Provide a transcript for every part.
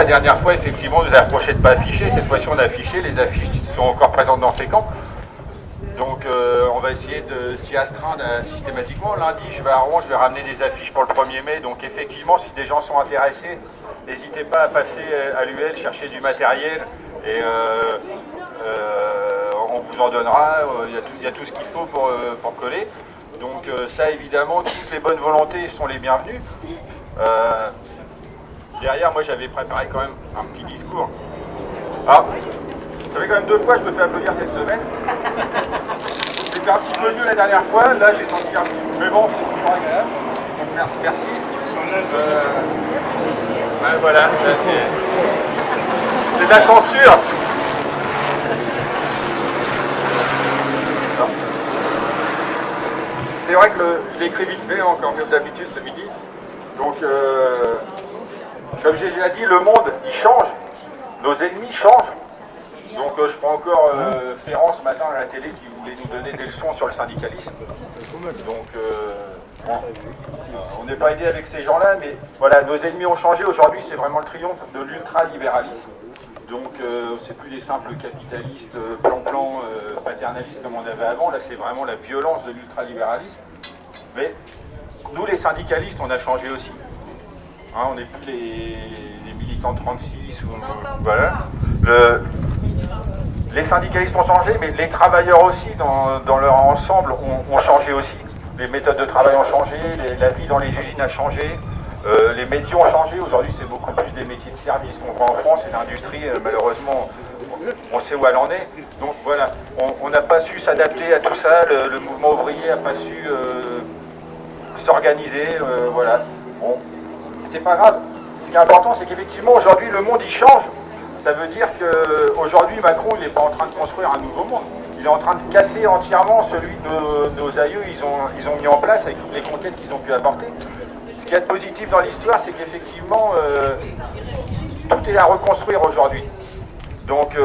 La dernière fois, effectivement, on nous a reproché de ne pas afficher. Cette fois-ci, on a affiché. Les affiches sont encore présentes dans Fécamp. Donc, on va essayer de s'y astreindre systématiquement. Lundi, je vais à Rouen, je vais ramener des affiches pour le 1er mai. Donc, effectivement, si des gens sont intéressés, n'hésitez pas à passer à l'UL, chercher du matériel. Et on vous en donnera. Il y a tout ce qu'il faut pour coller. Donc, ça, évidemment, toutes les bonnes volontés sont les bienvenues. Derrière, moi, j'avais préparé quand même un petit discours. Ah, ça fait quand même 2 fois que je me fais applaudir cette semaine. C'était un petit peu mieux la dernière fois. Là, j'ai senti un petit peu. Mais bon, c'est toujours agréable. Donc, merci. Ouais, voilà, c'est de la censure. C'est vrai que je l'ai écrit vite fait, encore mieux que d'habitude ce midi. Donc, comme j'ai déjà dit, le monde, il change. Nos ennemis changent. Donc, je prends encore Ferrand ce matin à la télé qui voulait nous donner des leçons sur le syndicalisme. Donc, bon, on n'est pas aidé avec ces gens-là, mais voilà, nos ennemis ont changé. Aujourd'hui, c'est vraiment le triomphe de l'ultralibéralisme. Donc, c'est plus les simples capitalistes, plan-plan, paternalistes comme on avait avant. Là, c'est vraiment la violence de l'ultralibéralisme. Mais nous, les syndicalistes, on a changé aussi. Hein, on n'est plus les militants de 36. Voilà. Les syndicalistes ont changé, mais les travailleurs aussi, dans leur ensemble, ont changé aussi. Les méthodes de travail ont changé, la vie dans les usines a changé. Les métiers ont changé. Aujourd'hui, c'est beaucoup plus des métiers de service qu'on voit en France, et l'industrie, malheureusement, on sait où elle en est. Donc voilà, on n'a pas su s'adapter à tout ça. Le mouvement ouvrier n'a pas su s'organiser. Voilà. Bon, c'est pas grave. Ce qui est important, c'est qu'effectivement, aujourd'hui, le monde, il change. Ça veut dire qu'aujourd'hui, Macron, il n'est pas en train de construire un nouveau monde. Il est en train de casser entièrement celui que nos aïeux, ils ont mis en place avec toutes les conquêtes qu'ils ont pu apporter. Ce qui est positif dans l'histoire, c'est qu'effectivement, tout est à reconstruire aujourd'hui. Donc,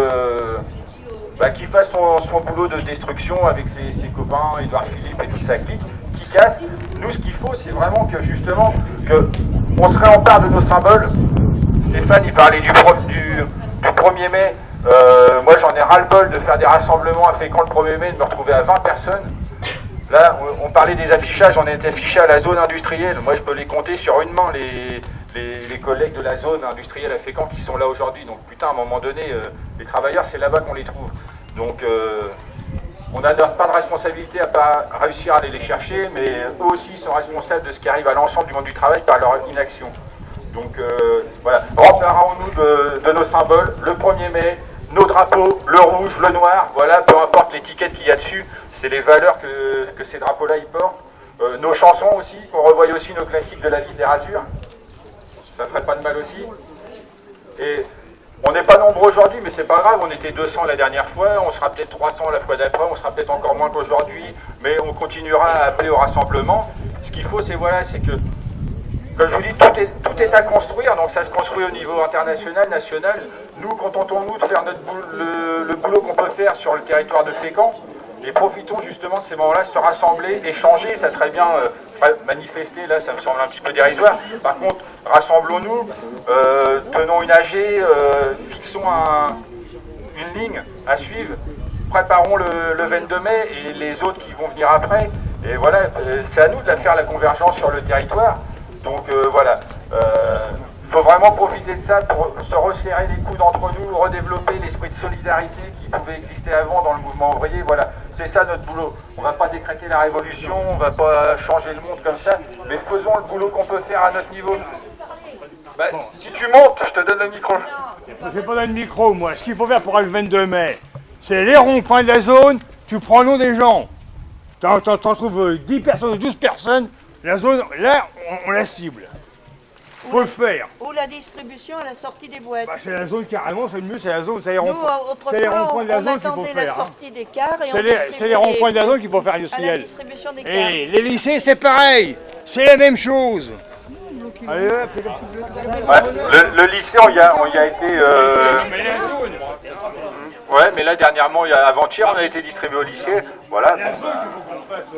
qu'il fasse son boulot de destruction avec ses copains, Édouard Philippe et toute sa clique, qui casse. Nous, ce qu'il faut, c'est vraiment que, justement, on se réempare de nos symboles. Stéphane, il parlait du 1er mai. Moi, j'en ai ras-le-bol de faire des rassemblements à Fécamp le 1er mai, de me retrouver à 20 personnes. Là, on parlait des affichages, on est affichés à la zone industrielle. Moi, je peux les compter sur une main, les collègues de la zone industrielle à Fécamp qui sont là aujourd'hui. Donc, putain, à un moment donné, les travailleurs, c'est là-bas qu'on les trouve. Donc, on n'a pas de responsabilité à pas réussir à aller les chercher, mais eux aussi sont responsables de ce qui arrive à l'ensemble du monde du travail par leur inaction. Donc, voilà, remparons-nous de nos symboles, le 1er mai, nos drapeaux, le rouge, le noir, voilà, peu importe l'étiquette qu'il y a dessus, c'est les valeurs que ces drapeaux-là y portent. Nos chansons aussi, qu'on revoie aussi nos classiques de la littérature, ça ferait pas de mal aussi. Et on n'est pas nombreux aujourd'hui, mais c'est pas grave, on était 200 la dernière fois, on sera peut-être 300 la fois d'après, on sera peut-être encore moins qu'aujourd'hui, mais on continuera à appeler au rassemblement. Ce qu'il faut, c'est que, comme je vous dis, tout est à construire, donc ça se construit au niveau international, national. Nous, contentons-nous de faire le boulot qu'on peut faire sur le territoire de Fécamp, et profitons justement de ces moments-là, se rassembler, échanger, ça serait bien manifester, là ça me semble un petit peu dérisoire. Par contre, rassemblons-nous, tenons une AG, fixons une ligne à suivre, préparons le 22 mai et les autres qui vont venir après, et voilà, c'est à nous de faire la convergence sur le territoire. Donc voilà, il faut vraiment profiter de ça pour se resserrer les coudes entre nous, redévelopper l'esprit de solidarité qui pouvait exister avant dans le mouvement ouvrier. Voilà, c'est ça notre boulot. On ne va pas décréter la révolution, on ne va pas changer le monde comme ça, mais faisons le boulot qu'on peut faire à notre niveau. Si tu montes, je te donne le micro. Je ne pas donner le micro, moi. Ce qu'il faut faire pour le 22 mai, c'est les ronds-points de la zone, tu prends le nom des gens. T'en trouves 10 personnes ou 12 personnes, la zone, là, on la cible. Faut le faire. Ou la distribution à la sortie des boîtes. C'est la zone carrément, c'est le mieux, c'est la zone, c'est les Nous, ronds-points de la zone qu'il faut attendait la faire. sortie des cars et C'est les ronds-points de la zone qu'il faut faire à la industriel. distribution des cars. Et les lycées, c'est pareil, c'est la même chose. Allez, hop, c'est le petit bleu. Ouais, le lycée, on y a été... Mais la zone. Ouais, mais là, dernièrement, avant-hier, on a été distribué au lycée. Voilà. La zone qu'il faut qu'on fasse.